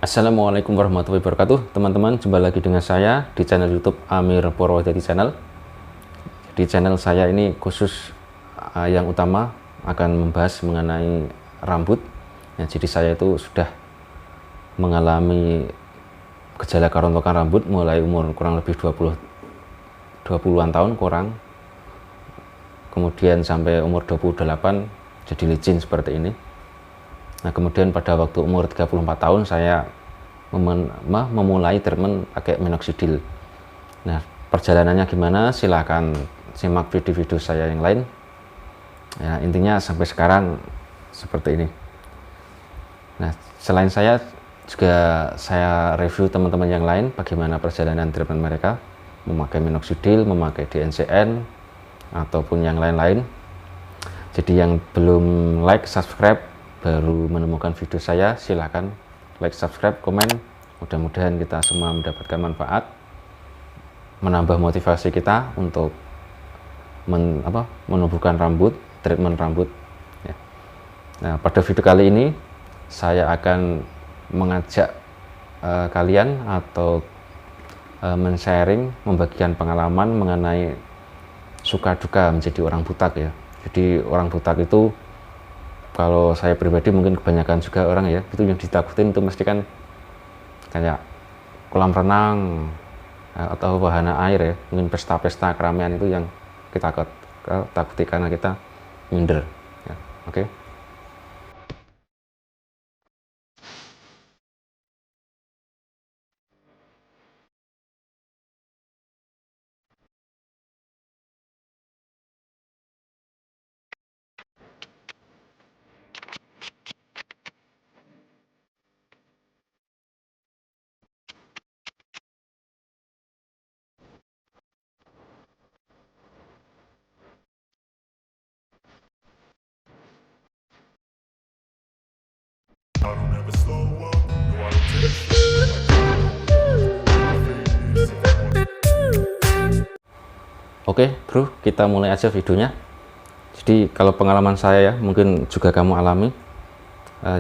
Assalamualaikum warahmatullahi wabarakatuh. Teman-teman, jumpa lagi dengan saya di channel YouTube Amir Purwodadi Channel. Di channel saya ini khusus yang utama akan membahas mengenai rambut. Ya, jadi saya itu sudah mengalami gejala kerontokan rambut mulai umur kurang lebih 20-an tahun kurang. Kemudian sampai umur 28 jadi licin seperti ini. Nah, kemudian pada waktu umur 34 tahun saya memulai treatment pakai minoxidil. Nah, perjalanannya gimana? Silahkan simak video-video saya yang lain. Ya, intinya sampai sekarang seperti ini. Nah, selain saya juga saya review teman-teman yang lain bagaimana perjalanan treatment mereka memakai minoxidil, memakai DNCN ataupun yang lain-lain. Jadi yang belum like, subscribe, baru menemukan video saya, silahkan like, subscribe, komen. Mudah-mudahan kita semua mendapatkan manfaat, menambah motivasi kita untuk menumbuhkan rambut, treatment rambut ya. Nah, pada video kali ini saya akan mengajak kalian atau men-sharing, membagikan pengalaman mengenai suka duka menjadi orang butak ya. Jadi orang butak itu, kalau saya pribadi mungkin kebanyakan juga orang ya, itu yang ditakutin itu mesti kan kayak kolam renang atau wahana air ya, mungkin pesta-pesta keramaian itu yang kita takuti karena kita minder ya. Oke. Oke bro, kita mulai aja videonya. Jadi kalau pengalaman saya ya, mungkin juga kamu alami,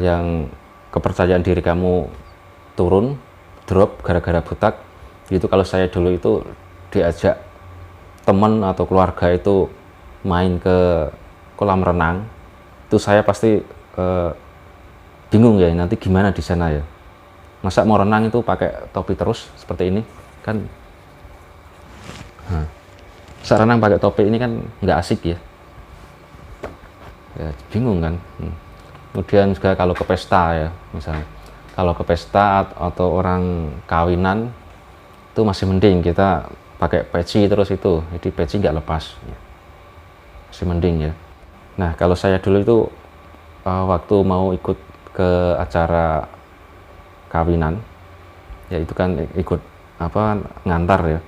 yang kepercayaan diri kamu turun, drop gara-gara butak. Itu kalau saya dulu itu diajak teman atau keluarga itu main ke kolam renang, itu saya pasti bingung ya, nanti gimana di sana ya. Masa mau renang itu pakai topi terus seperti ini kan? Nah, saat renang pakai topi ini kan nggak asik ya. Ya bingung kan. Kemudian juga kalau ke pesta ya, misalnya kalau ke pesta atau orang kawinan itu masih mending kita pakai peci terus itu, jadi peci nggak lepas ya. Masih mending ya. Nah, kalau saya dulu itu waktu mau ikut ke acara kawinan ya, itu kan ikut ngantar ya,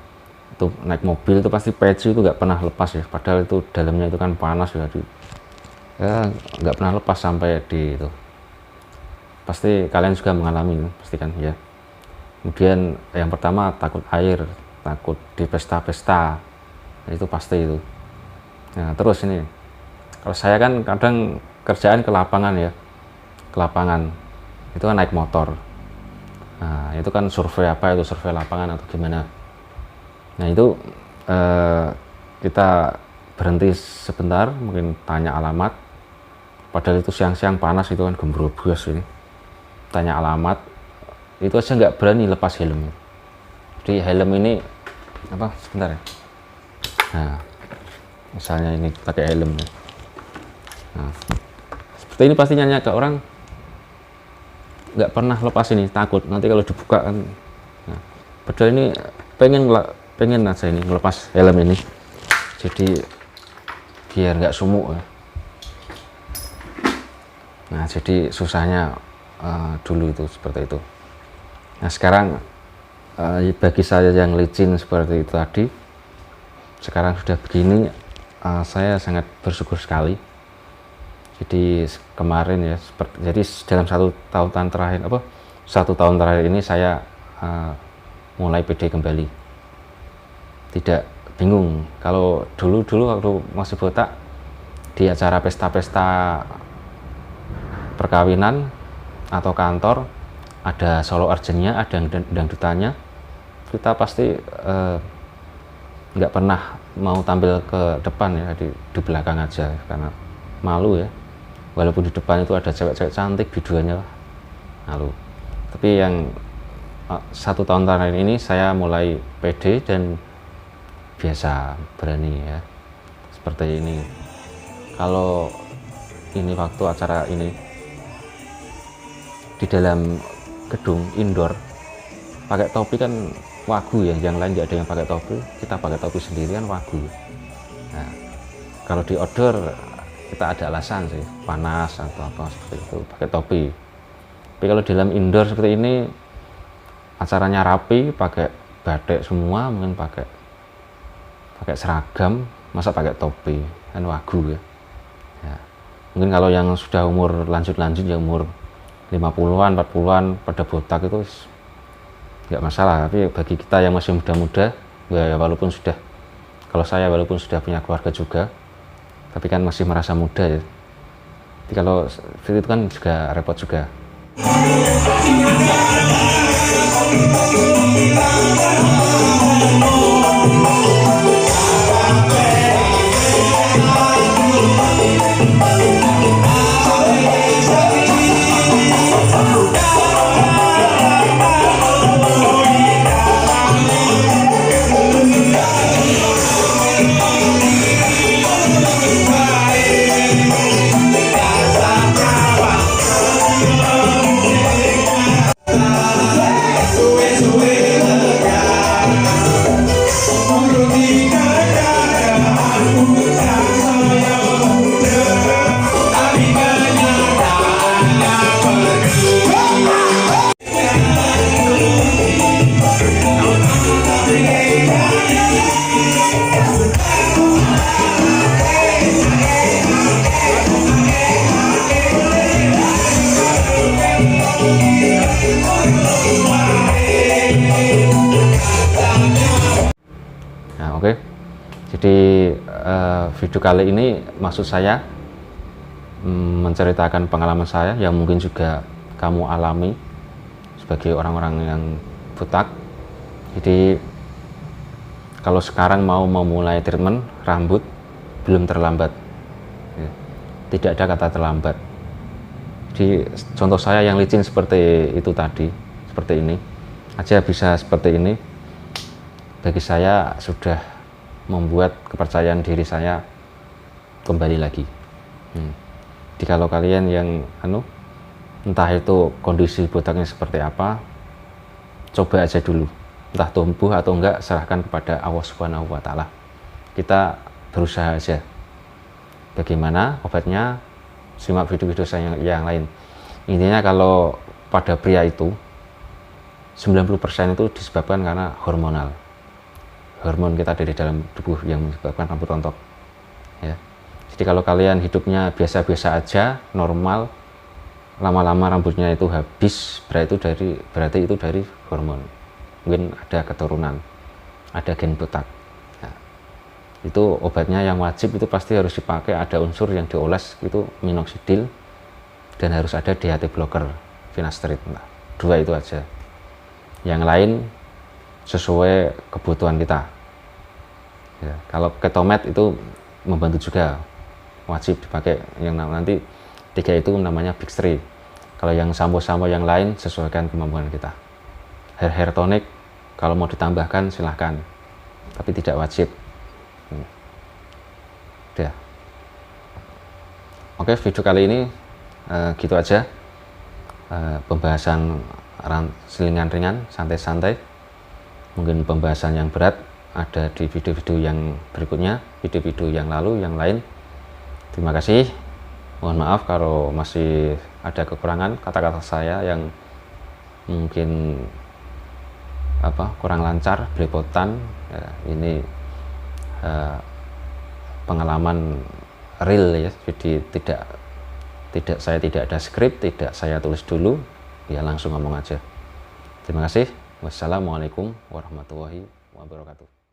itu naik mobil itu pasti peci itu nggak pernah lepas ya, padahal itu dalamnya itu kan panas ya, nggak pernah lepas sampai di itu. Pasti kalian juga mengalami pasti kan ya. Kemudian yang pertama takut air, takut di pesta-pesta, itu pasti itu. Nah, terus ini kalau saya kan kadang kerjaan ke lapangan ya, ke lapangan itu kan naik motor. Nah, itu kan survei survei lapangan atau gimana. Nah, itu kita berhenti sebentar, mungkin tanya alamat, padahal itu siang-siang panas, itu kan gembrobros ini. Tanya alamat, itu aja nggak berani lepas helm. Jadi helm ini sebentar ya. Nah, misalnya ini pakai helm ya. Nah, seperti ini pasti nanya ke orang, nggak pernah lepas ini, takut nanti kalau dibuka kan. Nah, padahal ini pengen aja ini ngelepas helm ini, jadi biar nggak sumuk ya. Nah, jadi susahnya dulu itu seperti itu. Nah, sekarang bagi saya yang licin seperti itu tadi, sekarang sudah begini, saya sangat bersyukur sekali. Jadi kemarin ya, jadi dalam satu tahun terakhir ini saya mulai pede kembali, tidak bingung. Kalau dulu waktu masih botak di acara pesta-pesta perkawinan atau kantor, ada solo urgentnya, ada yang dangdutannya, kita pasti nggak pernah mau tampil ke depan ya, di belakang aja karena malu ya. Walaupun di depan itu ada cewek-cewek cantik biduannya, malu. Tapi yang 1 tahun terakhir ini saya mulai pede dan biasa, berani ya, seperti ini. Kalau ini waktu acara ini di dalam gedung indoor pakai topi kan wagu ya, yang lain nggak ada yang pakai topi, kita pakai topi sendiri kan wagu. Nah, kalau di outdoor kita ada alasan sih, panas atau apa seperti itu, pakai topi. Tapi kalau di dalam indoor seperti ini acaranya rapi, pakai batik semua, mungkin pakai seragam, masa pakai topi, kan wagu ya. Ya. Mungkin kalau yang sudah umur lanjut ya umur 50-an, 40-an pada botak itu nggak masalah. Tapi bagi kita yang masih muda-muda, ya walaupun sudah, kalau saya walaupun sudah punya keluarga juga, tapi kan masih merasa muda ya. Tapi kalau seperti itu kan juga repot juga. Nah, oke. Jadi video kali ini maksud saya menceritakan pengalaman saya yang mungkin juga kamu alami sebagai orang-orang yang butak. Jadi kalau sekarang mau memulai treatment rambut belum terlambat ya. Tidak ada kata terlambat. Jadi contoh saya yang licin seperti itu tadi, seperti ini aja bisa seperti ini, bagi saya sudah membuat kepercayaan diri saya kembali lagi. Jadi kalau kalian yang entah itu kondisi botaknya seperti apa, coba aja dulu, entah tumbuh atau enggak serahkan kepada Allah Subhanahu wa Ta'ala. Kita berusaha aja. Bagaimana obatnya, simak video-video saya yang lain. Intinya kalau pada pria itu 90% itu disebabkan karena hormonal, hormon kita dari dalam tubuh yang menyebabkan rambut rontok ya. Jadi kalau kalian hidupnya biasa-biasa aja, normal, lama-lama rambutnya itu habis, berarti itu dari hormon. Mungkin ada keturunan, ada gen botak. Nah, itu obatnya yang wajib itu pasti harus dipakai, ada unsur yang dioles itu minoxidil, dan harus ada DHT blocker, finasteride. Nah, 2 itu aja. Yang lain sesuai kebutuhan kita ya. Kalau ketomet itu membantu juga, wajib dipakai. Yang nanti 3 itu namanya big 3. Kalau yang sampo-sampo yang lain sesuaikan kemampuan kita. Hair tonic kalau mau ditambahkan silahkan, tapi tidak wajib. Udah. Oke, video kali ini gitu aja, pembahasan selingan ringan, santai-santai. Mungkin pembahasan yang berat ada di video-video yang berikutnya, video-video yang lalu, yang lain. Terima kasih. Mohon maaf kalau masih ada kekurangan kata-kata saya yang mungkin kurang lancar, belepotan ya. Ini pengalaman real ya, jadi saya tidak ada skrip, tidak saya tulis dulu ya, langsung ngomong aja. Terima kasih. Wassalamualaikum warahmatullahi wabarakatuh.